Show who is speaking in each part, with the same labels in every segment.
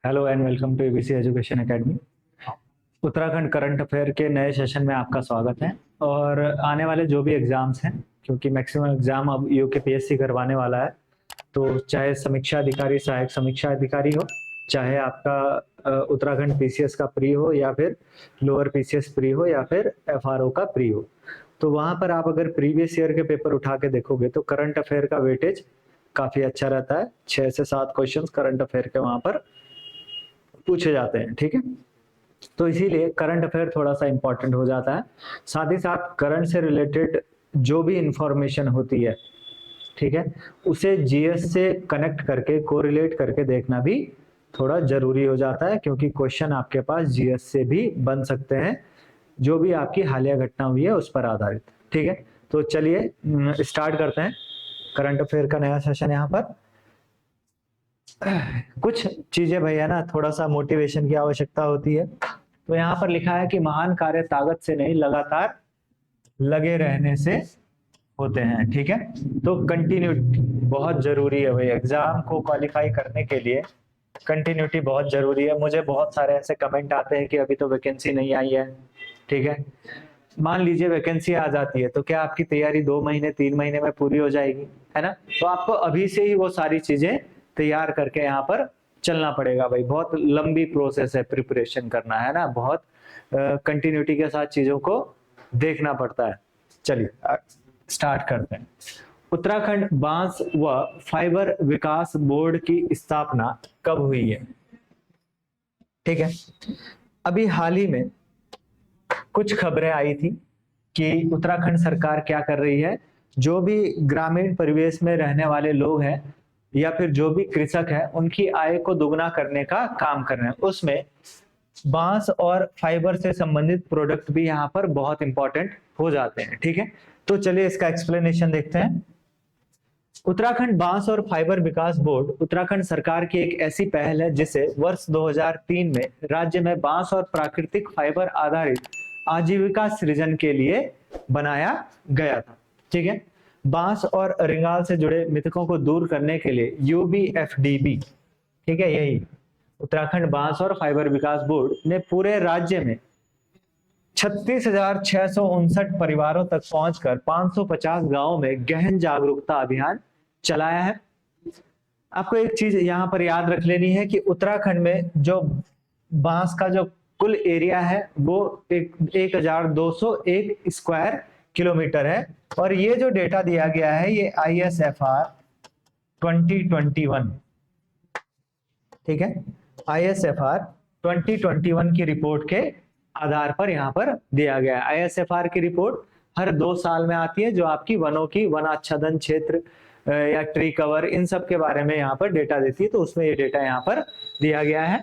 Speaker 1: Hello and welcome to ABC education academy. Uttarakhand current affair के नए session में आपका स्वागत है। और आने वाले जो भी एग्जाम्स हैं, क्योंकि मैक्सिमम एग्जाम अब यूकेपीएससी करवाने वाला है, तो चाहे समीक्षा अधिकारी, सहायक समीक्षा अधिकारी हो, चाहे आपका उत्तराखंड पीसीएस का प्री हो, या फिर लोअर पीसीएस प्री हो, या फिर एफआरओ का प्री हो, तो वहां पर आप अगर प्रीवियस ईयर के पेपर उठा के देखोगे तो करंट अफेयर का वेटेज काफी अच्छा रहता है। 6 से 7 क्वेश्चंस करंट अफेयर के वहां पर पूछे जाते हैं। ठीक है, तो इसीलिए करंट अफेयर थोड़ा सा इंपॉर्टेंट हो जाता है। साथ ही साथ करंट से रिलेटेड जो भी इंफॉर्मेशन होती है, ठीक है, उसे जीएस से कनेक्ट करके, कोरिलेट करके देखना भी थोड़ा जरूरी हो जाता है, क्योंकि क्वेश्चन आपके पास जीएस से भी बन सकते हैं, जो भी आपकी हालिया घटना हुई है उस पर आधारित। ठीक है, तो चलिए स्टार्ट करते हैं करंट अफेयर का नया सेशन। यहाँ पर कुछ चीजें भैया ना, थोड़ा सा मोटिवेशन की आवश्यकता होती है। तो यहाँ पर लिखा है कि महान कार्य ताकत से नहीं, लगातार लगे रहने से होते हैं। ठीक है, तो कंटिन्यूटी बहुत जरूरी है भाई, एग्जाम को क्वालिफाई करने के लिए कंटिन्यूटी बहुत जरूरी है। मुझे बहुत सारे ऐसे कमेंट आते हैं कि अभी तो वैकेंसी नहीं आई है। ठीक है, मान लीजिए वैकेंसी आ जाती है तो क्या आपकी तैयारी 2 महीने 3 महीने में पूरी हो जाएगी? है ना। तो आपको अभी से ही वो सारी चीजें तैयार करके यहाँ पर चलना पड़ेगा भाई। बहुत लंबी प्रोसेस है प्रिपरेशन करना, है ना, बहुत कंटिन्यूटी के साथ चीजों को देखना पड़ता है। चलिए स्टार्ट करते हैं। उत्तराखंड बांस व फाइबर विकास बोर्ड की स्थापना कब हुई है? ठीक है, अभी हाल ही में कुछ खबरें आई थी कि उत्तराखंड सरकार क्या कर रही है, जो भी ग्रामीण परिवेश में रहने वाले लोग हैं या फिर जो भी कृषक है, उनकी आय को दुगना करने का काम कर रहे हैं। उसमें बांस और फाइबर से संबंधित प्रोडक्ट भी यहाँ पर बहुत इंपॉर्टेंट हो जाते हैं। ठीक है, तो चलिए इसका एक्सप्लेनेशन देखते हैं। उत्तराखंड बांस और फाइबर विकास बोर्ड उत्तराखंड सरकार की एक ऐसी पहल है जिसे वर्ष 2003 में राज्य में बांस और प्राकृतिक फाइबर आधारित आजीविका सृजन के लिए बनाया गया था। ठीक है, बांस और रिंगाल से जुड़े मिथकों को दूर करने के लिए यूबीएफडीबी, ठीक है, यही उत्तराखंड बांस और फाइबर विकास बोर्ड ने पूरे राज्य में 36,659 परिवारों तक पहुंचकर 550 गांवों में गहन जागरूकता अभियान चलाया है। आपको एक चीज यहाँ पर याद रख लेनी है कि उत्तराखंड में जो बांस का जो कुल एरिया है वो 1201 स्क्वायर किलोमीटर है। और ये जो डेटा दिया गया है ये ISFR 2021, ठीक है, ISFR 2021 की रिपोर्ट के आधार पर यहाँ पर दिया गया है। ISFR की रिपोर्ट हर 2 साल में आती है, जो आपकी वनों की वनाच्छादन क्षेत्र या ट्री कवर, इन सब के बारे में यहाँ पर डेटा देती है। तो उसमें ये डेटा यहाँ पर दिया गया है।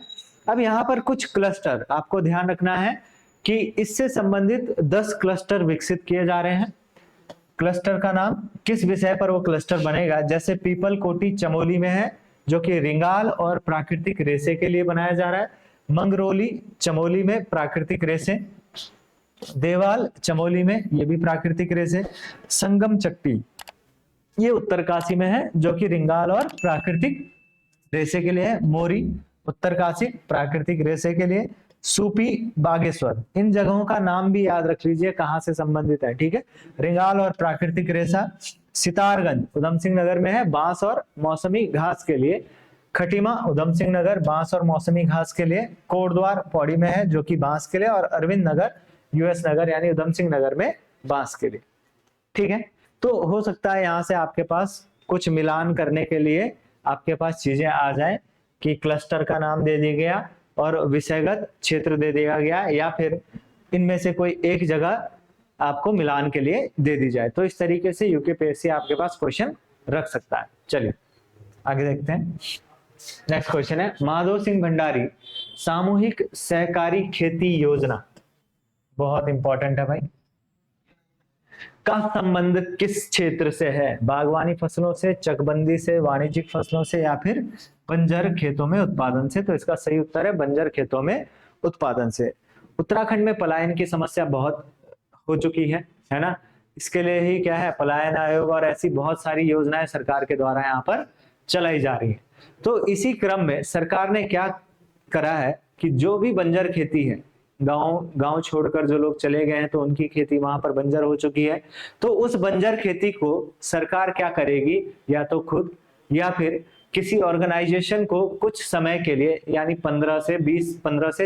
Speaker 1: अब यहाँ पर कुछ क्लस्टर आपको ध्यान रखना है कि इससे संबंधित 10 क्लस्टर विकसित किए जा रहे हैं। क्लस्टर का नाम, किस विषय पर वो क्लस्टर बनेगा, जैसे पीपल कोटी चमोली में है जो कि रिंगाल और प्राकृतिक रेशे के लिए बनाया जा रहा है। मंगरोली चमोली में प्राकृतिक रेशे, देवाल चमोली में ये भी प्राकृतिक रेशे, संगम चट्टी ये उत्तरकाशी में है जो कि रिंगाल और प्राकृतिक रेशे के लिए है। मोरी उत्तरकाशी प्राकृतिक रेशे के लिए, सूपी बागेश्वर, इन जगहों का नाम भी याद रख लीजिए कहां से संबंधित है। ठीक है, रिंगाल और प्राकृतिक रेशा। सितारगंज उधम सिंह नगर में है बांस और मौसमी घास के लिए। खटीमा उधम सिंह नगर बांस और मौसमी घास के लिए। कोटद्वार पौड़ी में है जो कि बांस के लिए। और अरविंद नगर यूएस नगर यानी उधम सिंह नगर में बांस के लिए। ठीक है, तो हो सकता है यहां से आपके पास कुछ मिलान करने के लिए आपके पास चीजें आ जाए कि क्लस्टर का नाम दे दिया गया और विषयगत क्षेत्र दे दिया गया, या फिर इनमें से कोई एक जगह आपको मिलान के लिए दे दी जाए। तो इस तरीके से यूकेपीएससी आपके पास क्वेश्चन रख सकता है। चलिए आगे देखते हैं। नेक्स्ट क्वेश्चन है, माधव सिंह भंडारी सामूहिक सहकारी खेती योजना, बहुत इंपॉर्टेंट है भाई, का संबंध किस क्षेत्र से है? बागवानी फसलों से, चकबंदी से, वाणिज्यिक फसलों से, या फिर बंजर खेतों में उत्पादन से? तो इसका सही उत्तर है बंजर खेतों में उत्पादन से। उत्तराखंड में पलायन की समस्या बहुत हो चुकी है ना। इसके लिए ही क्या है, पलायन आयोग और ऐसी बहुत सारी योजनाएं सरकार के द्वारा यहाँ पर चलाई जा रही है। तो इसी क्रम में सरकार ने क्या करा है कि जो भी बंजर खेती है, गांव छोड़कर जो लोग चले गए हैं तो उनकी खेती वहां पर बंजर हो चुकी है, तो उस बंजर खेती को सरकार क्या करेगी, या तो खुद या फिर किसी ऑर्गेनाइजेशन को कुछ समय के लिए यानी 15 से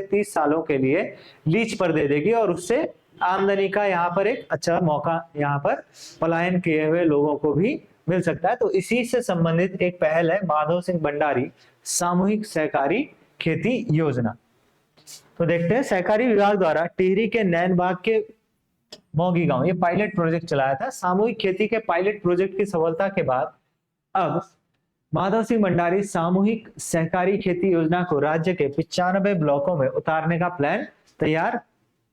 Speaker 1: 30 सालों के लिए लीज पर दे देगी और उससे आमदनी का यहाँ पर एक अच्छा मौका यहाँ पर पलायन किए हुए लोगों को भी मिल सकता है। तो इसी से संबंधित एक पहल है माधव सिंह भंडारी सामूहिक सहकारी खेती योजना। तो देखते हैं, सहकारी विभाग द्वारा टिहरी के नैनबाग के मोगी गांव ये पायलट प्रोजेक्ट चलाया था। सामूहिक खेती के पायलट प्रोजेक्ट की सफलता के बाद अब माधव सिंह भंडारी सामूहिक सहकारी खेती योजना को राज्य के 95 ब्लॉकों में उतारने का प्लान तैयार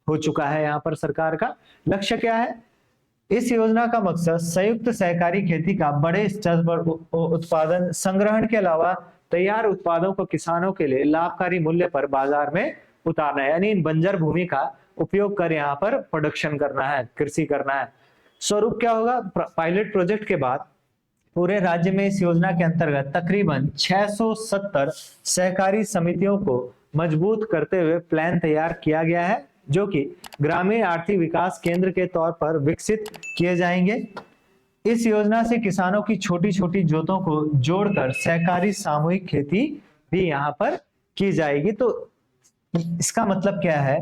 Speaker 1: हो चुका है। यहाँ पर सरकार का लक्ष्य क्या है? इस योजना का मकसद संयुक्त सहकारी खेती का बड़े स्तर पर उत्पादन संग्रहण के अलावा तैयार उत्पादों को किसानों के लिए लाभकारी मूल्य पर बाजार में उतारना है, यानी इन बंजर भूमि का उपयोग कर यहाँ पर प्रोडक्शन करना है, कृषि करना है। स्वरूप क्या होगा? पायलट प्रोजेक्ट के बाद पूरे राज्य में इस योजना के अंतर्गत तकरीबन 670 सहकारी समितियों को मजबूत करते हुए प्लान तैयार किया गया है, जो कि ग्रामीण आर्थिक विकास केंद्र के तौर पर विकसित किए जाएंगे। इस योजना से किसानों की छोटी छोटी जोतों को जोड़कर सहकारी सामूहिक खेती भी यहाँ पर की जाएगी। तो इसका मतलब क्या है?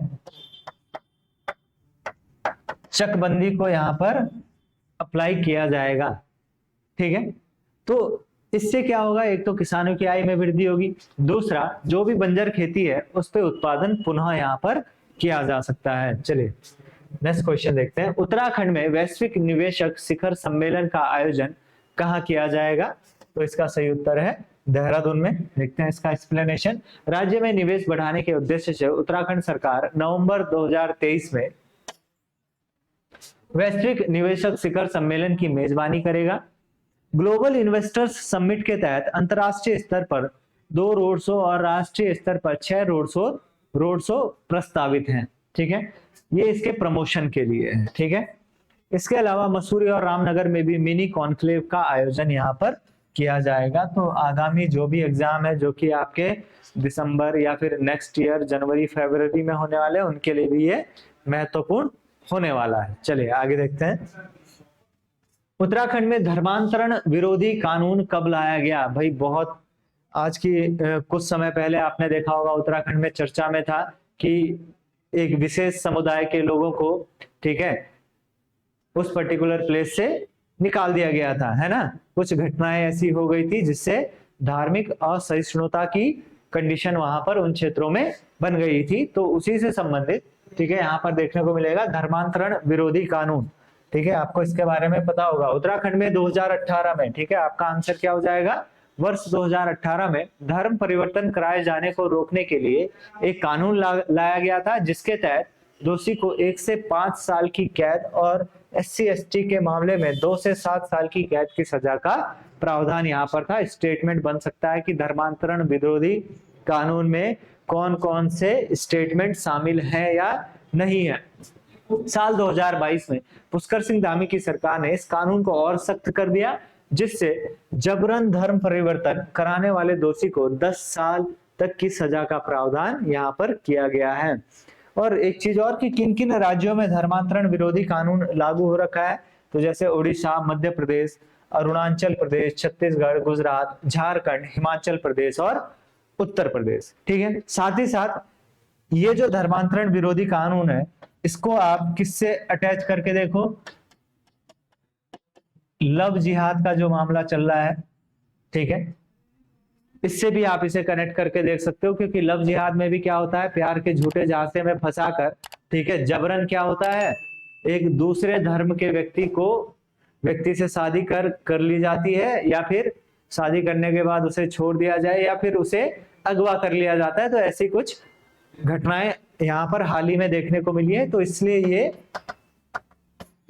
Speaker 1: चकबंदी को यहाँ पर अप्लाई किया जाएगा, ठीक है। तो इससे क्या होगा? एक तो किसानों की आय में वृद्धि होगी, दूसरा जो भी बंजर खेती है उस पे उत्पादन पुनः यहाँ पर किया जा सकता है। चलिए नेक्स्ट क्वेश्चन देखते हैं। उत्तराखंड में वैश्विक निवेशक शिखर सम्मेलन का आयोजन कहाँ किया जाएगा? तो इसका सही उत्तर है देहरादून में। देखते हैं इसका एक्सप्लेनेशन। राज्य में निवेश बढ़ाने के उद्देश्य से उत्तराखंड सरकार नवंबर 2023 में वैश्विक निवेशक शिखर सम्मेलन की मेजबानी करेगा। ग्लोबल इन्वेस्टर्स समिट के तहत अंतरराष्ट्रीय स्तर पर 2 रोड शो और राष्ट्रीय स्तर पर 6 रोड शो प्रस्तावित हैं, ठीक है। ये इसके प्रमोशन के लिए है, ठीक है। इसके अलावा मसूरी और रामनगर में भी मिनी कॉन्क्लेव का आयोजन यहाँ पर किया जाएगा। तो आगामी जो भी एग्जाम है जो कि आपके दिसंबर या फिर नेक्स्ट ईयर जनवरी फरवरी में होने वाले हैं, उनके लिए भी ये महत्वपूर्ण होने वाला है। चलिए आगे देखते हैं। उत्तराखंड में धर्मांतरण विरोधी कानून कब लाया गया? भाई बहुत आज की कुछ समय पहले आपने देखा होगा उत्तराखंड में चर्चा में था कि एक विशेष समुदाय के लोगों को, ठीक है, उस पर्टिकुलर प्लेस से निकाल दिया गया था, है ना। कुछ घटनाएं ऐसी हो गई थी जिससे धार्मिक असहिष्णुता की कंडीशन वहां पर उन क्षेत्रों में बन गई थी। तो उसी से संबंधित, ठीक है, यहाँ पर देखने को मिलेगा धर्मांतरण विरोधी कानून, ठीक है। आपको इसके बारे में पता होगा। उत्तराखंड में 2018 में, ठीक है, आपका आंसर क्या हो जाएगा? वर्ष 2018 में धर्म परिवर्तन कराए जाने को रोकने के लिए एक कानून लाया गया था, जिसके तहत दोषी को 1 से 5 साल की कैद और SC/ST के मामले में 2 से 7 साल की कैद की सजा का प्रावधान यहाँ पर था। स्टेटमेंट बन सकता है कि धर्मांतरण विरोधी कानून में कौन कौन से स्टेटमेंट शामिल हैं या नहीं है। साल 2022 में पुष्कर सिंह धामी की सरकार ने इस कानून को और सख्त कर दिया, जिससे जबरन धर्म परिवर्तन कराने वाले दोषी को 10 साल तक की सजा का प्रावधान यहाँ पर किया गया है। और एक चीज और कि किन किन राज्यों में धर्मांतरण विरोधी कानून लागू हो रखा है, तो जैसे उड़ीसा, मध्य प्रदेश, अरुणाचल प्रदेश, छत्तीसगढ़, गुजरात, झारखंड, हिमाचल प्रदेश और उत्तर प्रदेश, ठीक है। साथ ही साथ ये जो धर्मांतरण विरोधी कानून है, इसको आप किससे अटैच करके देखो, लव जिहाद का जो मामला चल रहा है, ठीक है, इससे भी आप इसे कनेक्ट करके देख सकते हो। क्योंकि लव जिहाद में भी क्या होता है, प्यार के झूठे झांसे में फंसाकर, ठीक है, जबरन क्या होता है, एक दूसरे धर्म के व्यक्ति से शादी कर ली जाती है, या फिर शादी करने के बाद उसे छोड़ दिया जाए, या फिर उसे अगवा कर लिया जाता है। तो ऐसी कुछ घटनाएं यहाँ पर हाल ही में देखने को मिली है, तो इसलिए ये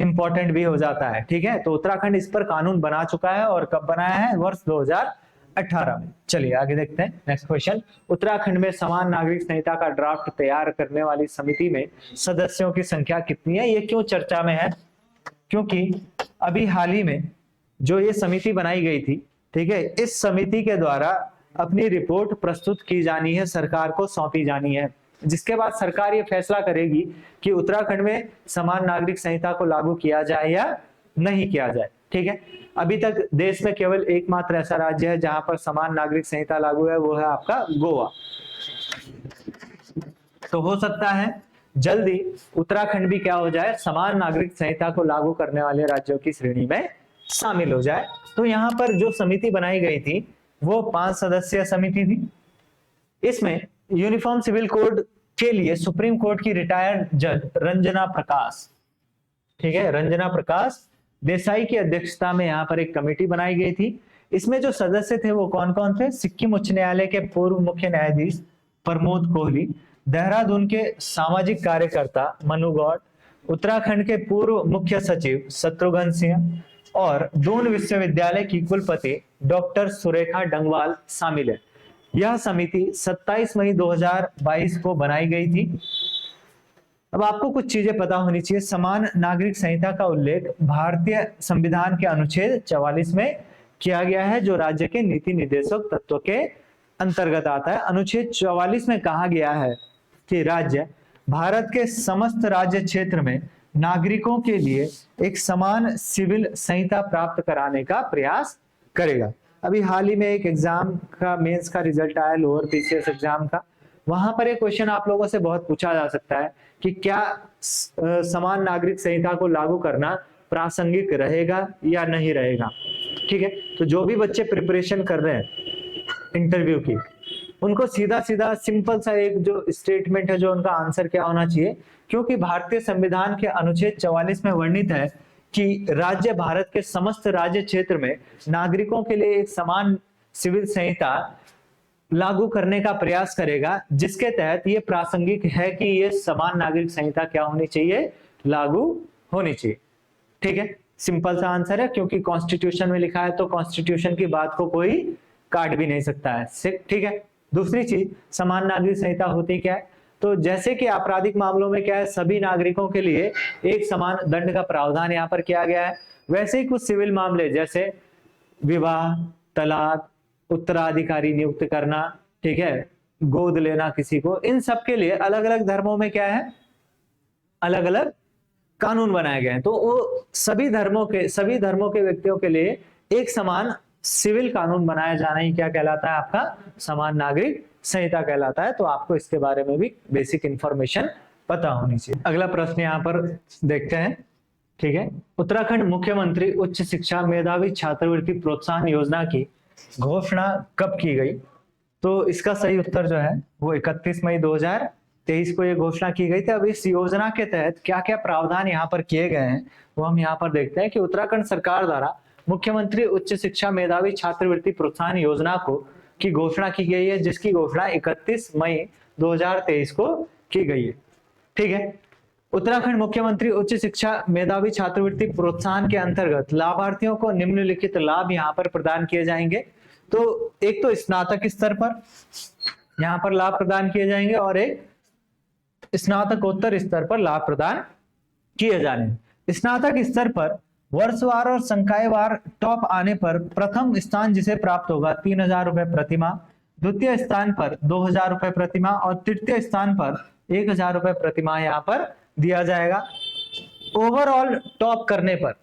Speaker 1: इंपॉर्टेंट भी हो जाता है, ठीक है। तो उत्तराखंड इस पर कानून बना चुका है, और कब बनाया है? वर्ष 2018 में। चलिए आगे देखते हैं नेक्स्ट क्वेश्चन। उत्तराखंड में समान नागरिक संहिता का ड्राफ्ट तैयार करने वाली समिति में सदस्यों की संख्या कितनी है? ये क्यों चर्चा में है? क्योंकि अभी हाल ही में जो ये समिति बनाई गई थी, ठीक है, इस समिति के द्वारा अपनी रिपोर्ट प्रस्तुत की जानी है, सरकार को सौंपी जानी है, जिसके बाद सरकार ये फैसला करेगी कि उत्तराखंड में समान नागरिक संहिता को लागू किया जाए या नहीं किया जाए। ठीक है, अभी तक देश में केवल एकमात्र ऐसा राज्य है जहां पर समान नागरिक संहिता लागू है, वो है आपका गोवा। तो हो सकता है जल्दी उत्तराखंड भी क्या हो जाए, समान नागरिक संहिता को लागू करने वाले राज्यों की श्रेणी में शामिल हो जाए। तो यहाँ पर जो समिति बनाई गई थी वो 5 सदस्यीय समिति थी। इसमें यूनिफॉर्म सिविल कोड के लिए सुप्रीम कोर्ट की रिटायर्ड जज रंजना प्रकाश, ठीक है, रंजना प्रकाश देसाई की अध्यक्षता में यहाँ पर एक कमेटी बनाई गई थी। इसमें जो सदस्य थे वो कौन कौन थे? सिक्किम उच्च न्यायालय के पूर्व मुख्य न्यायाधीश प्रमोद कोहली, देहरादून के सामाजिक कार्यकर्ता मनु गौड़, उत्तराखंड के पूर्व मुख्य सचिव शत्रुघ्न सिंह और दून विश्वविद्यालय की कुलपति डॉक्टर सुरेखा डंगवाल शामिल है। यह समिति 27 मई 2022 को बनाई गई थी। अब आपको कुछ चीजें पता होनी चाहिए। समान नागरिक संहिता का उल्लेख भारतीय संविधान के अनुच्छेद 44 में किया गया है, जो राज्य के नीति निर्देशक तत्व के अंतर्गत आता है। अनुच्छेद 44 में कहा गया है कि राज्य भारत के समस्त राज्य क्षेत्र में नागरिकों के लिए एक समान सिविल संहिता प्राप्त कराने का प्रयास करेगा। अभी हाल ही में एक एग्जाम का मेंस का रिजल्ट आया, लोअर पीसीएस एग्जाम का, वहां पर एक क्वेश्चन आप लोगों से बहुत पूछा जा सकता है कि क्या समान नागरिक संहिता को लागू करना प्रासंगिक रहेगा या नहीं रहेगा। ठीक है, तो जो भी बच्चे प्रिपरेशन कर रहे हैं इंटरव्यू की, उनको सीधा सीधा सिंपल सा एक जो स्टेटमेंट है, जो उनका आंसर क्या होना चाहिए, क्योंकि भारतीय संविधान के अनुच्छेद 44 में वर्णित है कि राज्य भारत के समस्त राज्य क्षेत्र में नागरिकों के लिए एक समान सिविल संहिता लागू करने का प्रयास करेगा, जिसके तहत ये प्रासंगिक है कि ये समान नागरिक संहिता क्या होनी चाहिए, लागू होनी चाहिए। ठीक है, सिंपल सा आंसर है, क्योंकि कॉन्स्टिट्यूशन में लिखा है तो कॉन्स्टिट्यूशन की बात को कोई काट भी नहीं सकता है। ठीक है, दूसरी चीज, समान नागरिक संहिता होती क्या है? तो जैसे कि आपराधिक मामलों में क्या है, सभी नागरिकों के लिए एक समान दंड का प्रावधान यहाँ पर किया गया है, वैसे ही कुछ सिविल मामले जैसे विवाह, तलाक, उत्तराधिकारी नियुक्त करना, ठीक है, गोद लेना किसी को, इन सब के लिए अलग अलग धर्मों में क्या है, अलग अलग कानून बनाए गए हैं। तो वो सभी धर्मों के व्यक्तियों के लिए एक समान सिविल कानून बनाया जाना ही क्या कहलाता है, आपका समान नागरिक संहिता कहलाता है। तो आपको इसके बारे में भी बेसिक इंफॉर्मेशन पता होनी चाहिए। अगला प्रश्न यहाँ पर देखते हैं। ठीक है, उत्तराखंड मुख्यमंत्री उच्च शिक्षा मेधावी छात्रवृत्ति प्रोत्साहन योजना की घोषणा कब की गई? तो इसका सही उत्तर जो है वो 31 मई 2023 को ये घोषणा की गई थी। अब इस योजना के तहत क्या क्या प्रावधान यहाँ पर किए गए हैं वो हम यहाँ पर देखते हैं कि उत्तराखंड सरकार द्वारा मुख्यमंत्री उच्च शिक्षा मेधावी छात्रवृत्ति प्रोत्साहन योजना को की घोषणा की गई है, जिसकी घोषणा 31 मई 2023 को की गई है। ठीक है, उत्तराखंड मुख्यमंत्री उच्च शिक्षा मेधावी छात्रवृत्ति प्रोत्साहन के अंतर्गत लाभार्थियों को निम्नलिखित लाभ यहाँ पर प्रदान किए जाएंगे। तो एक तो स्नातक स्तर पर यहाँ पर लाभ प्रदान किए जाएंगे और एक स्नातकोत्तर स्तर पर लाभ प्रदान किए जाने। स्नातक स्तर पर वर्षवार और संकायवार टॉप आने पर प्रथम स्थान जिसे प्राप्त होगा 3000 रुपए प्रतिमाह, द्वितीय स्थान पर 2000 रुपए प्रतिमाह और तृतीय स्थान पर 1000 रुपए प्रतिमाह यहाँ पर दिया जाएगा। ओवरऑल टॉप करने पर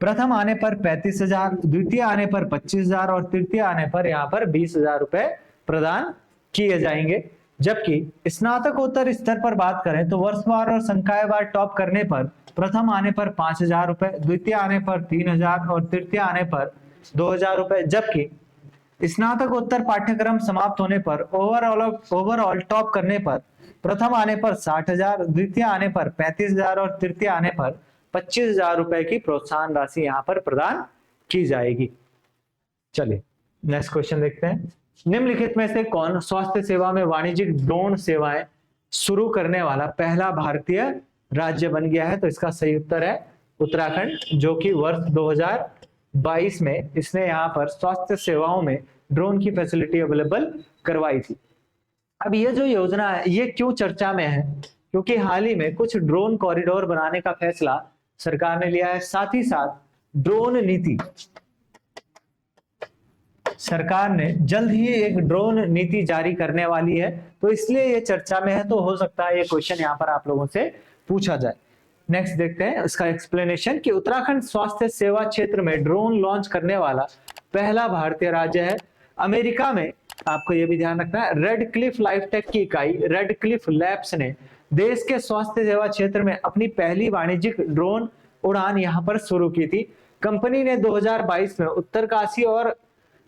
Speaker 1: प्रथम आने पर 35,000, द्वितीय आने पर 25,000 और तृतीय आने पर यहाँ पर 20,000 रुपए प्रदान किए जाएंगे। जबकि स्नातकोत्तर स्तर पर बात करें तो वर्षवार और संकायवार टॉप करने पर प्रथम आने पर 5,000 रुपए, द्वितीय आने पर 3,000 और तृतीय आने पर 2,000 रुपए। जबकि स्नातकोत्तर पाठ्यक्रम समाप्त होने पर ओवरऑल टॉप करने पर प्रथम आने पर 60,000, द्वितीय आने पर 35,000 और तृतीय आने पर 25,000 रुपए की प्रोत्साहन राशि यहाँ पर प्रदान की जाएगी। चलिए नेक्स्ट क्वेश्चन देखते हैं। निम्नलिखित में से कौन स्वास्थ्य सेवा में वाणिज्यिक ड्रोन सेवाएं शुरू करने वाला पहला भारतीय राज्य बन गया है? तो इसका सही उत्तर है उत्तराखंड, जो कि वर्ष 2022 में इसने यहाँ पर स्वास्थ्य सेवाओं में ड्रोन की फैसिलिटी अवेलेबल करवाई थी। अब ये जो योजना है ये क्यों चर्चा में है? क्योंकि हाल ही में कुछ ड्रोन कॉरिडोर बनाने का फैसला सरकार ने लिया है, साथ ही साथ ड्रोन नीति सरकार ने जल्द ही एक ड्रोन नीति जारी करने वाली है, तो इसलिए ये चर्चा में है, तो हो सकता है ये क्वेश्चन यहाँ पर आप लोगों से पूछा जाए। नेक्स्ट देखते हैं इसका एक्सप्लेनेशन कि उत्तराखंड स्वास्थ्य सेवा क्षेत्र में ड्रोन लॉन्च करने वाला पहला भारतीय राज्य है। अमेरिका में आपको ये भी ध्यान रखना है, रेड क्लिफ लाइफटेक की इकाई रेड क्लिफ लैब्स ने देश के स्वास्थ्य सेवा क्षेत्र में अपनी पहली वाणिज्यिक ड्रोन उड़ान यहाँ पर शुरू की थी। कंपनी ने 2022 में उत्तरकाशी और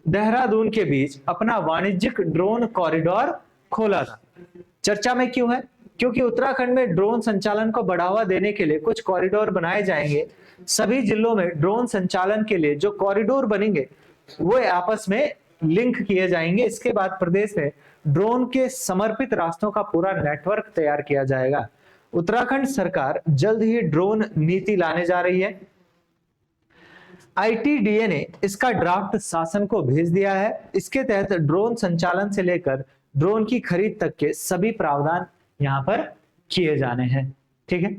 Speaker 1: देहरादून के बीच अपना वाणिज्यिक ड्रोन कॉरिडोर खोला था। चर्चा में क्यों है? क्योंकि उत्तराखंड में ड्रोन संचालन को बढ़ावा देने के लिए कुछ कॉरिडोर बनाए जाएंगे। सभी जिलों में ड्रोन संचालन के लिए जो कॉरिडोर बनेंगे वो आपस में लिंक किए जाएंगे। इसके बाद प्रदेश में ड्रोन के समर्पित रास्तों का पूरा नेटवर्क तैयार किया जाएगा। उत्तराखंड सरकार जल्द ही ड्रोन नीति लाने जा रही है। आईटीडीए ने इसका ड्राफ्ट शासन को भेज दिया है। इसके तहत ड्रोन संचालन से लेकर ड्रोन की खरीद तक के सभी प्रावधान यहां पर किए जाने हैं। ठीक है,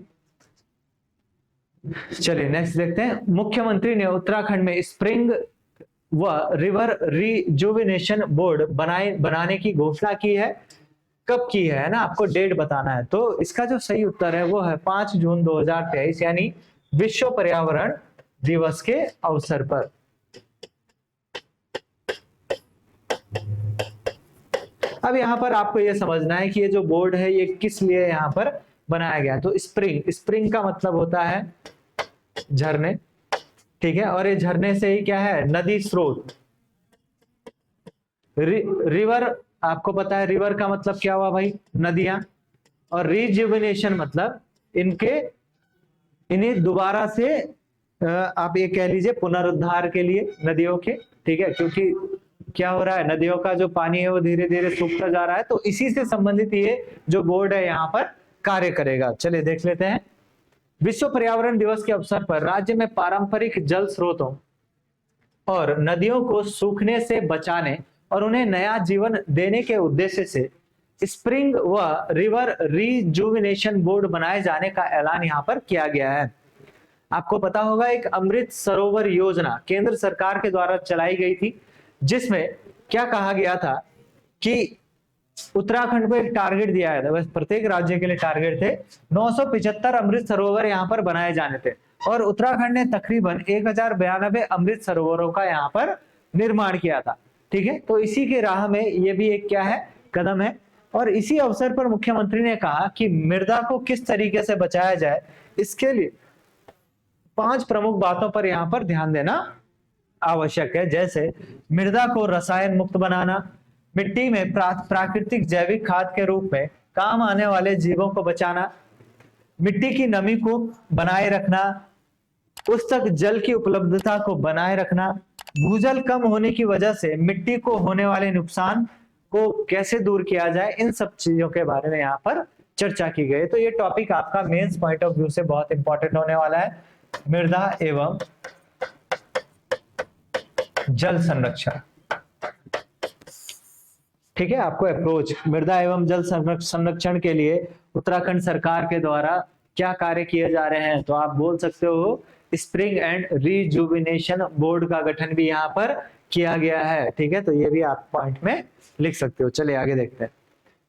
Speaker 1: चलिए नेक्स्ट देखते हैं। मुख्यमंत्री ने उत्तराखंड में स्प्रिंग व रिवर रिजुविनेशन बोर्ड बनाने की घोषणा की है। कब की है ना, आपको डेट बताना है। तो इसका जो सही उत्तर है वो है 5 जून 2023 यानी विश्व पर्यावरण दिवस के अवसर पर। अब यहाँ पर आपको यह समझना है कि ये जो बोर्ड है ये किस लिए यहाँ पर बनाया गया। तो स्प्रिंग का मतलब होता है झरने, ठीक है, और ये झरने से ही क्या है, नदी स्रोत। रिवर आपको पता है, रिवर का मतलब क्या हुआ भाई, नदियां। और रिजुविनेशन मतलब इन्हें दोबारा से आप ये कह लीजिए पुनरुद्धार के लिए नदियों के, ठीक है, क्योंकि क्या हो रहा है, नदियों का जो पानी है वो धीरे धीरे सूखता जा रहा है। तो इसी से संबंधित ये जो बोर्ड है यहाँ पर कार्य करेगा। चलिए देख लेते हैं। विश्व पर्यावरण दिवस के अवसर पर राज्य में पारंपरिक जल स्रोतों और नदियों को सूखने से बचाने और उन्हें नया जीवन देने के उद्देश्य से स्प्रिंग व रिवर रिजुविनेशन बोर्ड बनाए जाने का ऐलान यहाँ पर किया गया है। आपको पता होगा एक अमृत सरोवर योजना केंद्र सरकार के द्वारा चलाई गई थी, जिसमें क्या कहा गया था कि उत्तराखंड को एक टारगेट दिया गया था, बस प्रत्येक राज्य के लिए टारगेट थे 975 अमृत सरोवर यहाँ पर बनाए जाने थे, और उत्तराखंड ने तकरीबन 1092 अमृत सरोवरों का यहाँ पर निर्माण किया था। ठीक है, तो इसी के राह में ये भी एक क्या है, कदम है। और इसी अवसर पर मुख्यमंत्री ने कहा कि मृदा को किस तरीके से बचाया जाए, इसके लिए 5 प्रमुख बातों पर यहाँ पर ध्यान देना आवश्यक है। जैसे मृदा को रसायन मुक्त बनाना, मिट्टी में प्राकृतिक जैविक खाद के रूप में काम आने वाले जीवों को बचाना, मिट्टी की नमी को बनाए रखना, उस तक जल की उपलब्धता को बनाए रखना, भूजल कम होने की वजह से मिट्टी को होने वाले नुकसान को कैसे दूर किया जाए, इन सब चीजों के बारे में यहाँ पर चर्चा की गई। तो ये टॉपिक आपका मेंस पॉइंट ऑफ व्यू से बहुत इंपॉर्टेंट होने वाला है, मृदा एवं जल संरक्षण। ठीक है, आपको अप्रोच मृदा एवं जल संरक्षण के लिए उत्तराखंड सरकार के द्वारा क्या कार्य किए जा रहे हैं, तो आप बोल सकते हो स्प्रिंग एंड रिजुविनेशन बोर्ड का गठन भी यहाँ पर किया गया है। ठीक है, तो ये भी आप पॉइंट में लिख सकते हो। चलिए आगे देखते हैं।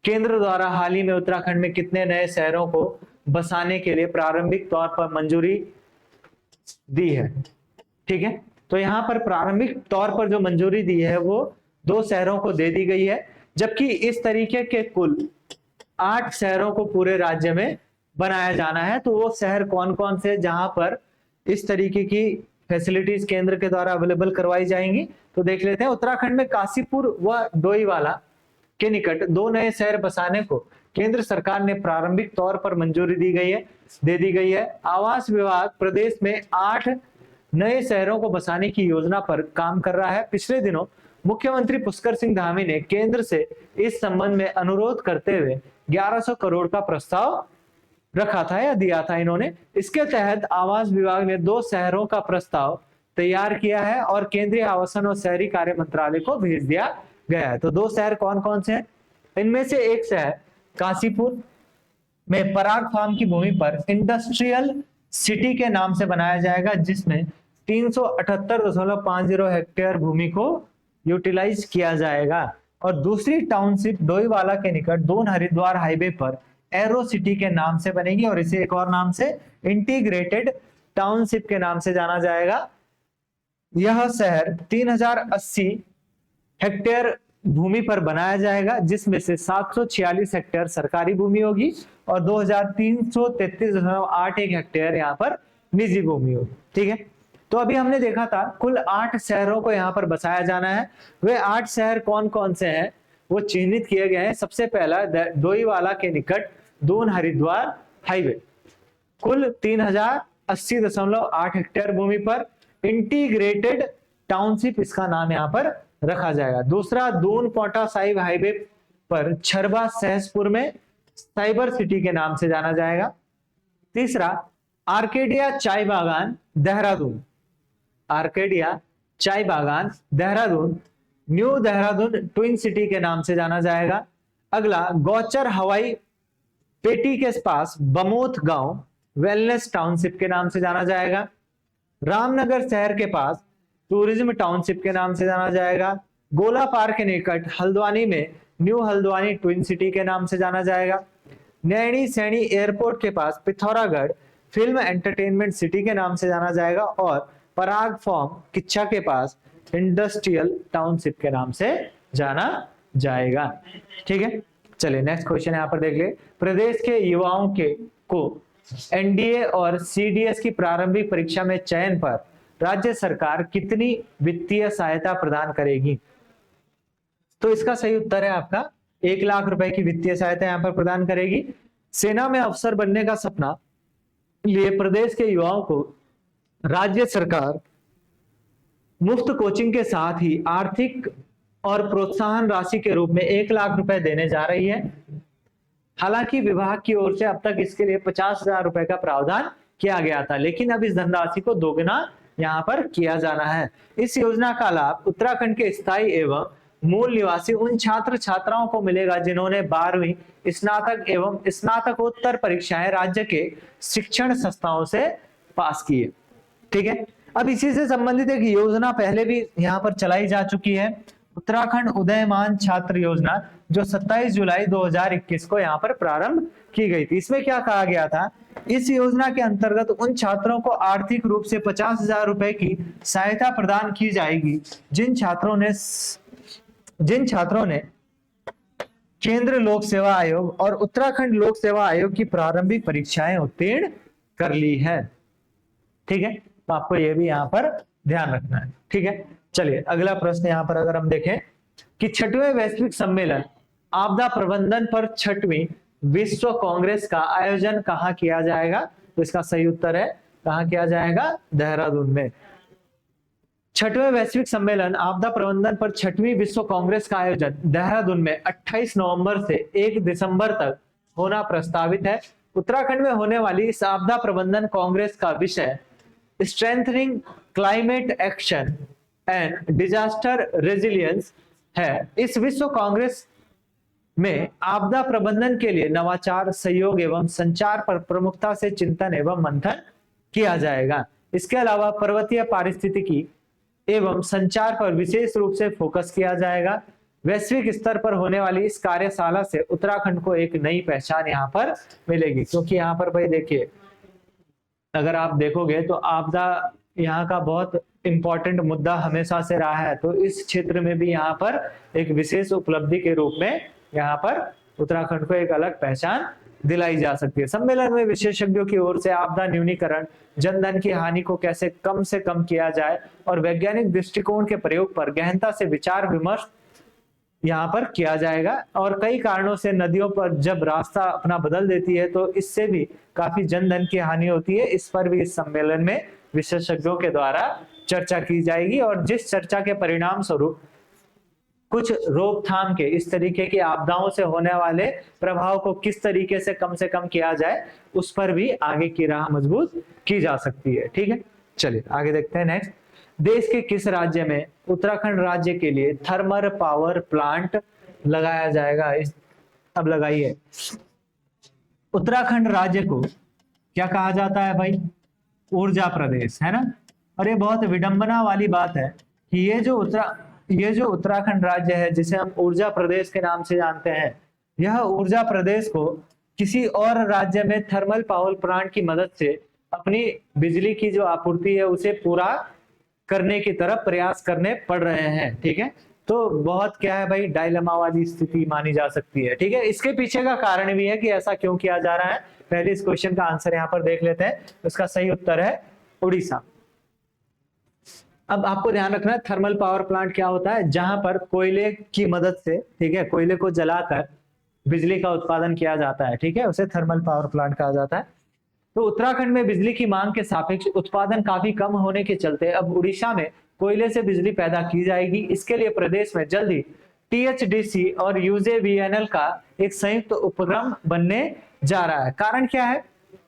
Speaker 1: केंद्र द्वारा हाल ही में उत्तराखंड में कितने नए शहरों को बसाने के लिए प्रारंभिक तौर पर मंजूरी दी है। ठीक है, तो यहाँ पर प्रारंभिक तौर पर जो मंजूरी दी है वो 2 शहरों को दे दी गई है, जबकि इस तरीके के कुल 8 शहरों को पूरे राज्य में बनाया जाना है। तो वो शहर कौन कौन से जहां पर इस तरीके की फैसिलिटीज केंद्र के द्वारा अवेलेबल करवाई जाएंगी, तो देख लेते हैं। उत्तराखंड में काशीपुर व डोईवाला के निकट 2 नए शहर बसाने को केंद्र सरकार ने प्रारंभिक तौर पर मंजूरी दे दी गई है। आवास विभाग प्रदेश में 8 नए शहरों को बसाने की योजना पर काम कर रहा है। पिछले दिनों मुख्यमंत्री पुष्कर सिंह धामी ने केंद्र से इस संबंध में अनुरोध करते हुए 1100 करोड़ का प्रस्ताव रखा था या दिया था इन्होंने। इसके तहत आवास विभाग ने 2 शहरों का प्रस्ताव तैयार किया है और केंद्रीय आवासन और शहरी कार्य मंत्रालय को भेज दिया गया है। तो 2 शहर कौन कौन से हैं? इनमें से एक शहर काशीपुर में पराग फार्म की भूमि पर इंडस्ट्रियल सिटी के नाम से बनाया जाएगा, जिसमें 378.50 हेक्टेयर भूमि को यूटिलाइज किया जाएगा। और दूसरी टाउनशिप डोईवाला के निकट दून हरिद्वार हाईवे पर एरो सिटी के नाम से बनेगी और इसे एक और नाम से इंटीग्रेटेड टाउनशिप के नाम से जाना जाएगा। यह शहर 3080 हेक्टेयर भूमि पर बनाया जाएगा, जिसमें से 746 हेक्टेयर सरकारी भूमि होगी और 2333.81 हेक्टेयर यहाँ पर निजी भूमि होगी। ठीक है, तो अभी हमने देखा था कुल 8 शहरों को यहाँ पर बसाया जाना है। वे 8 शहर कौन कौन से हैं वो चिन्हित किए गए हैं। सबसे पहला डोईवाला के निकट दून हरिद्वार हाईवे, कुल 3080.8 हेक्टेयर भूमि पर इंटीग्रेटेड टाउनशिप इसका नाम यहाँ पर रखा जाएगा। दूसरा दून पोटा साहिब हाईवे पर छरबा सहसपुर में साइबर सिटी के नाम से जाना जाएगा। तीसरा आर्केडिया चाय बागान देहरादून, आर्केडिया चाय बागान Dehradun new Dehradun twin city के नाम से जाना जाएगा। अगला गौचर हवाई पेटी के पास बमोथ गांव वेलनेस टाउनशिप के नाम से जाना जाएगा। रामनगर शहर के पास टूरिज्म टाउनशिप के नाम से जाना जाएगा। गोला पार्क के निकट हल्द्वानी में न्यू हल्द्वानी ट्विन सिटी के नाम से जाना जाएगा। नैनी सैनी एयरपोर्ट के पास पिथौरागढ़ फिल्म एंटरटेनमेंट सिटी के नाम से जाना जाएगा और पराग फॉर्म किच्छा के पास इंडस्ट्रियल टाउनशिप के नाम से जाना जाएगा। ठीक है, चलिए नेक्स्ट क्वेश्चन यहाँ पर देख ले। प्रदेश के युवाओं के को एनडीए और सीडीएस की प्रारंभिक परीक्षा में चयन पर राज्य सरकार कितनी वित्तीय सहायता प्रदान करेगी? तो इसका सही उत्तर है आपका 1 लाख रुपए की वित्तीय सहायता यहाँ पर प्रदान करेगी। सेना में अफसर बनने का सपना लिए प्रदेश के युवाओं को राज्य सरकार मुफ्त कोचिंग के साथ ही आर्थिक और प्रोत्साहन राशि के रूप में 1 लाख रुपए देने जा रही है। हालांकि विभाग की ओर से अब तक इसके लिए 50,000 रुपए का प्रावधान किया गया था, लेकिन अब इस धनराशि को दोगुना यहाँ पर किया जाना है। इस योजना का लाभ उत्तराखंड के स्थायी एवं मूल निवासी उन छात्र छात्राओं को मिलेगा जिन्होंने 12वीं स्नातक एवं स्नातकोत्तर परीक्षाएं राज्य के शिक्षण संस्थाओं से पास की है। ठीक है, अब इसी से संबंधित एक योजना पहले भी यहाँ पर चलाई जा चुकी है, उत्तराखंड उदयमान छात्र योजना, जो 27 जुलाई 2021 को यहाँ पर प्रारंभ की गई थी। इसमें क्या कहा गया था, इस योजना के अंतर्गत उन छात्रों को आर्थिक रूप से 50,000 रुपए की सहायता प्रदान की जाएगी जिन छात्रों ने केंद्र लोक सेवा आयोग और उत्तराखंड लोक सेवा आयोग की प्रारंभिक परीक्षाएं उत्तीर्ण कर ली है। ठीक है, तो आपको यह भी यहाँ पर ध्यान रखना है। ठीक है, चलिए अगला प्रश्न यहाँ पर अगर हम देखें कि 6वें वैश्विक सम्मेलन आपदा प्रबंधन पर 6वीं विश्व कांग्रेस का आयोजन कहाँ किया जाएगा? तो इसका सही उत्तर है कहाँ किया जाएगा? देहरादून में। 6वें वैश्विक सम्मेलन आपदा प्रबंधन पर 6वीं विश्व कांग्रेस का आयोजन देहरादून में 28 नवंबर से 1 दिसंबर तक होना प्रस्तावित है। उत्तराखंड में होने वाली इस आपदा प्रबंधन कांग्रेस का विषय strengthening climate action and disaster resilience है। इस विश्व कांग्रेस में आपदा प्रबंधन के लिए नवाचार, सहयोग एवं संचार पर प्रमुखता से चिंतन एवं मंथन किया जाएगा। इसके अलावा पर्वतीय पारिस्थितिकी एवं संचार पर विशेष रूप से फोकस किया जाएगा। वैश्विक स्तर पर होने वाली इस कार्यशाला से उत्तराखंड को एक नई पहचान यहाँ पर मिलेगी, क्योंकि यहाँ पर भाई देखिए, अगर आप देखोगे तो आपदा यहाँ का बहुत इंपॉर्टेंट मुद्दा हमेशा से रहा है, तो इस क्षेत्र में भी यहाँ पर एक विशेष उपलब्धि के रूप में यहाँ पर उत्तराखंड को एक अलग पहचान दिलाई जा सकती है। सम्मेलन में विशेषज्ञों की ओर से आपदा न्यूनीकरण, जनधन की हानि को कैसे कम से कम किया जाए और वैज्ञानिक दृष्टिकोण के प्रयोग पर गहनता से विचार विमर्श यहाँ पर किया जाएगा। और कई कारणों से नदियों पर जब रास्ता अपना बदल देती है तो इससे भी काफी जनधन की हानि होती है। इस पर भी इस सम्मेलन में विशेषज्ञों के द्वारा चर्चा की जाएगी और जिस चर्चा के परिणाम स्वरूप कुछ रोकथाम के इस तरीके की आपदाओं से होने वाले प्रभाव को किस तरीके से कम किया जाए, उस पर भी आगे की राह मजबूत की जा सकती है। ठीक है, चलिए आगे देखते हैं। नेक्स्ट, देश के किस राज्य में उत्तराखंड राज्य के लिए थर्मल पावर प्लांट लगाया जाएगा? अब लगाइए, उत्तराखंड राज्य को क्या कहा जाता है भाई? ऊर्जा प्रदेश, है ना। और ये बहुत विडंबना वाली बात है कि ये जो ये जो उत्तराखंड राज्य है जिसे हम ऊर्जा प्रदेश के नाम से जानते हैं, यह ऊर्जा प्रदेश को किसी और राज्य में थर्मल पावर प्लांट की मदद से अपनी बिजली की जो आपूर्ति है उसे पूरा करने की तरफ प्रयास करने पड़ रहे हैं। ठीक है, तो बहुत क्या है भाई, डायलेमा वाली स्थिति मानी जा सकती है। ठीक है, इसके पीछे का कारण भी है कि ऐसा क्यों किया जा रहा है। पहले इस क्वेश्चन का आंसर यहाँ पर देख लेते हैं। उसका सही उत्तर है उड़ीसा। अब आपको ध्यान रखना है थर्मल पावर प्लांट क्या होता है, जहां पर कोयले की मदद से, ठीक है, कोयले को जलाकर बिजली का उत्पादन किया जाता है। ठीक है, उसे थर्मल पावर प्लांट कहा जाता है। तो उत्तराखंड में बिजली की मांग के सापेक्ष उत्पादन काफी कम होने के चलते अब उड़ीसा में कोयले से बिजली पैदा की जाएगी। इसके लिए प्रदेश में जल्द ही टीएचडीसी और यूजेवीएनएल का एक संयुक्त उपक्रम बनने जा रहा है। कारण क्या है?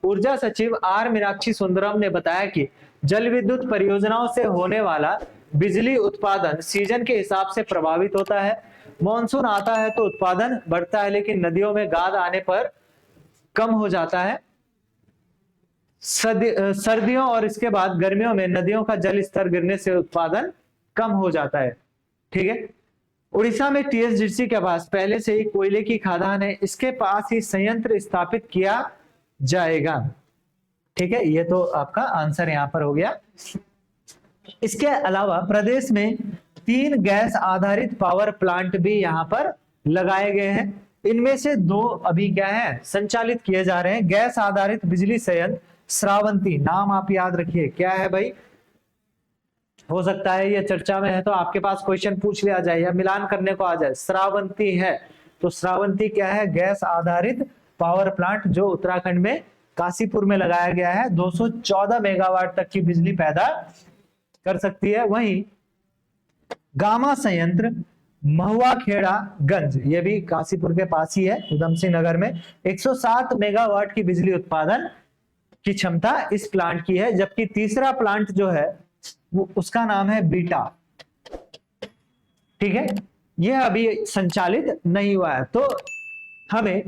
Speaker 1: ऊर्जा सचिव आर मीनाक्षी सुंदरम ने बताया कि जल विद्युत परियोजनाओं से होने वाला बिजली उत्पादन सीजन के हिसाब से प्रभावित होता है। मॉनसून आता है तो उत्पादन बढ़ता है, लेकिन नदियों में गाद आने पर कम हो जाता है। सर्दियों और इसके बाद गर्मियों में नदियों का जल स्तर गिरने से उत्पादन कम हो जाता है। ठीक है, उड़ीसा में टीएचडीसी के पास पहले से ही कोयले की खदान है, इसके पास ही संयंत्र स्थापित किया जाएगा। ठीक है, ये तो आपका आंसर यहां पर हो गया। इसके अलावा प्रदेश में 3 गैस आधारित पावर प्लांट भी यहां पर लगाए गए हैं। इनमें से 2 अभी क्या है, संचालित किए जा रहे हैं। गैस आधारित बिजली संयंत्र श्रावंती, नाम आप याद रखिए, क्या है भाई, हो सकता है ये चर्चा में है तो आपके पास क्वेश्चन पूछ लिया जाए या मिलान करने को आ जाए। श्रावंती है, तो श्रावंती क्या है, गैस आधारित पावर प्लांट जो उत्तराखंड में काशीपुर में लगाया गया है, 214 मेगावाट तक की बिजली पैदा कर सकती है। वहीं गामा संयंत्र महुआ खेड़ा गंज, ये भी काशीपुर के पास ही है, उधम सिंह नगर में, 107 मेगावाट की बिजली उत्पादन की क्षमता इस प्लांट की है। जबकि तीसरा प्लांट जो है वो उसका नाम है बीटा। ठीक है, यह अभी संचालित नहीं हुआ है। तो हमें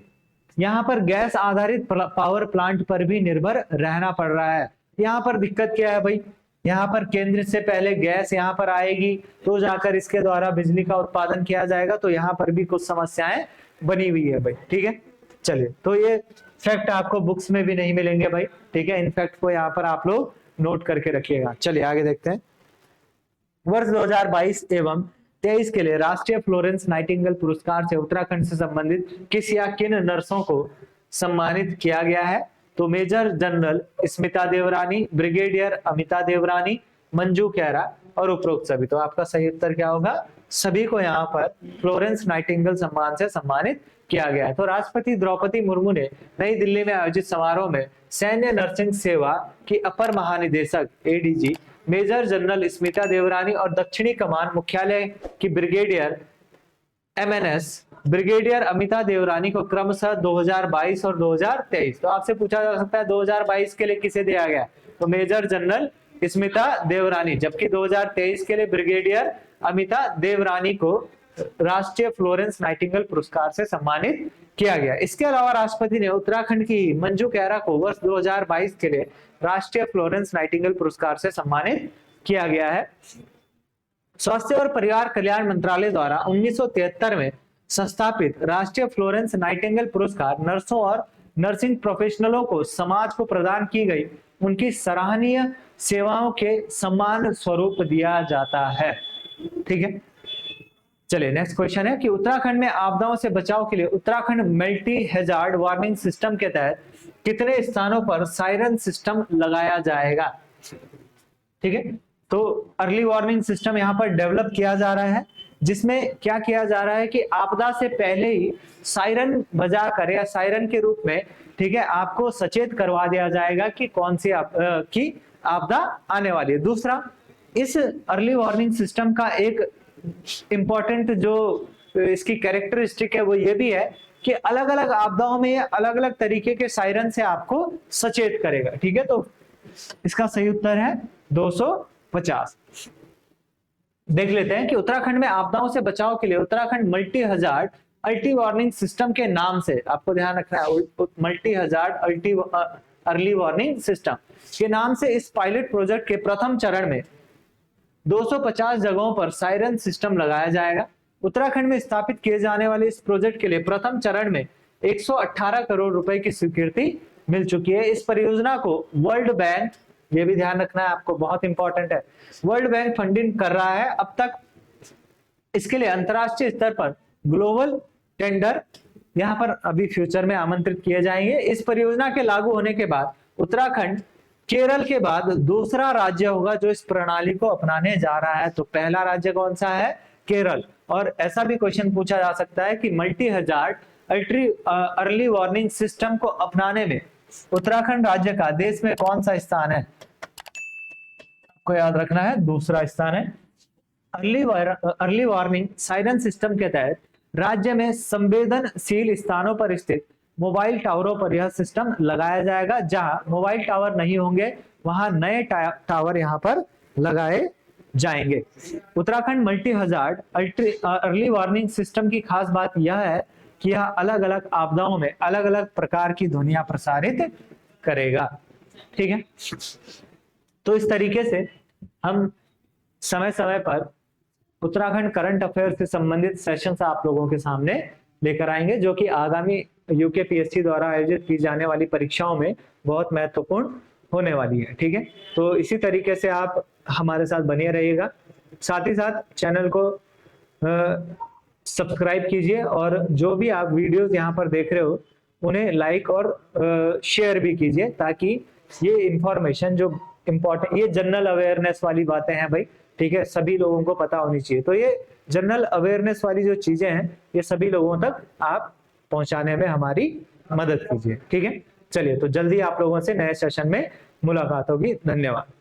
Speaker 1: यहां पर गैस आधारित पावर प्लांट पर भी निर्भर रहना पड़ रहा है। यहां पर दिक्कत क्या है भाई, यहां पर केंद्र से पहले गैस यहां पर आएगी तो जाकर इसके द्वारा बिजली का उत्पादन किया जाएगा, तो यहां पर भी कुछ समस्याएं बनी हुई है भाई। ठीक है, चलिए, तो ये फैक्ट आपको बुक्स में भी नहीं मिलेंगे भाई। ठीक है, इन फैक्ट को यहाँ पर आप लोग नोट करके रखिएगा। चलिए आगे देखते हैं। वर्ष 2022 एवं 23 के लिए राष्ट्रीय फ्लोरेंस नाइटिंगेल पुरस्कार से उत्तराखंड से संबंधित किस या किन नर्सों को सम्मानित किया गया है? तो मेजर जनरल स्मिता देवरानी, ब्रिगेडियर अमिता देवरानी, मंजू कैरा और उपरोक्त सभी। तो आपका सही उत्तर क्या होगा? सभी को यहाँ पर फ्लोरेंस नाइटिंगेल सम्मान से सम्मानित किया गया है। तो राष्ट्रपति द्रौपदी मुर्मू ने नई दिल्ली में आयोजित समारोह में सैन्य नर्सिंग सेवा की अपर महानिदेशक एडीजी मेजर जनरल स्मिता देवरानी और दक्षिणी कमान मुख्यालय की ब्रिगेडियर एमएनएस ब्रिगेडियर अमिता देवरानी को क्रमशः 2022 और 2023। तो आपसे पूछा जा सकता है 2022 के लिए किसे दिया गया? तो मेजर जनरल स्मिता देवरानी, जबकि 2023 के लिए ब्रिगेडियर अमिता देवरानी को राष्ट्रीय फ्लोरेंस नाइटिंगेल पुरस्कार से सम्मानित किया गया। इसके अलावा राष्ट्रपति ने उत्तराखंड की मंजू कैरा को वर्ष 2022 के लिए राष्ट्रीय फ्लोरेंस नाइटिंगेल पुरस्कार से सम्मानित किया गया है। स्वास्थ्य और परिवार कल्याण मंत्रालय द्वारा 1973 में संस्थापित राष्ट्रीय फ्लोरेंस नाइटिंगेल पुरस्कार नर्सों और नर्सिंग प्रोफेशनलों को समाज को प्रदान की गई उनकी सराहनीय सेवाओं के सम्मान स्वरूप दिया जाता है। ठीक है, चलिए नेक्स्ट क्वेश्चन है कि उत्तराखंड में आपदाओं से बचाव के लिए Uttarakhand multi hazard warning system के तहत कितने स्थानों पर सायरन सिस्टम लगाया जाएगा? ठीक है, तो अर्ली वार्निंग सिस्टम यहाँ पर डेवलप किया जा रहा है, जिसमें क्या किया जा रहा है कि आपदा से पहले ही सायरन बजा कर या सायरन के रूप में, ठीक है, आपको सचेत करवा दिया जाएगा कि कौन सी आपदा आने वाली है। दूसरा, इस अर्ली वार्निंग सिस्टम का एक इंपॉर्टेंट जो इसकी कैरेक्टरिस्टिक है वो ये भी है कि अलग अलग आपदाओं में अलग अलग तरीके के सायरन से आपको सचेत करेगा। ठीक है, तो इसका सही उत्तर है 250। देख लेते हैं कि उत्तराखंड में आपदाओं से बचाव के लिए Uttarakhand multi hazard early warning system के नाम से, आपको ध्यान रखना है, multi hazard early warning system के नाम से इस पायलट प्रोजेक्ट के प्रथम चरण में 250 जगहों पर सायरन सिस्टम लगाया जाएगा। उत्तराखंड में स्थापित किए जाने वाले इस प्रोजेक्ट के लिए प्रथम चरण में 118 करोड़ रुपए की स्वीकृति मिल चुकी है। इस परियोजना को वर्ल्ड बैंक, ये भी ध्यान रखना है आपको, बहुत इंपॉर्टेंट है, वर्ल्ड बैंक फंडिंग कर रहा है। अब तक इसके लिए अंतरराष्ट्रीय स्तर पर ग्लोबल टेंडर यहां पर अभी फ्यूचर में आमंत्रित किए जाएंगे। इस परियोजना के लागू होने के बाद उत्तराखंड केरल के बाद दूसरा राज्य होगा जो इस प्रणाली को अपनाने जा रहा है। तो पहला राज्य कौन सा है? केरल। और ऐसा भी क्वेश्चन पूछा जा सकता है कि multi hazard early warning system को अपनाने में उत्तराखंड राज्य का देश में कौन सा स्थान है? आपको याद रखना है, दूसरा स्थान है। अर्ली वार्निंग सायरन सिस्टम के तहत राज्य में संवेदनशील स्थानों पर स्थित मोबाइल टावरों पर यह सिस्टम लगाया जाएगा। जहां मोबाइल टावर नहीं होंगे वहां नए टावर यहां पर लगाए जाएंगे। Uttarakhand multi hazard early warning system की खास बात यह है कि यह अलग अलग आपदाओं में अलग अलग प्रकार की ध्वनियां प्रसारित करेगा। ठीक है, तो इस तरीके से हम समय समय पर उत्तराखंड करंट अफेयर से संबंधित सेशंस आप लोगों के सामने लेकर आएंगे, जो कि आगामी यूकेपीएससी द्वारा आयोजित की जाने वाली परीक्षाओं में बहुत महत्वपूर्ण होने वाली है। ठीक है, तो इसी तरीके से आप हमारे साथ बने रहिएगा। साथ ही साथ चैनल को सब्सक्राइब कीजिए और जो भी आप वीडियोस यहाँ पर देख रहे हो उन्हें लाइक और शेयर भी कीजिए, ताकि ये इंफॉर्मेशन जो इम्पोर्टेंट, ये जनरल अवेयरनेस वाली बातें हैं भाई, ठीक है, सभी लोगों को पता होनी चाहिए। तो ये जनरल अवेयरनेस वाली जो चीजें हैं ये सभी लोगों तक आप पहुंचाने में हमारी मदद कीजिए। ठीक है, चलिए तो जल्दी आप लोगों से नए सेशन में मुलाकात होगी। धन्यवाद।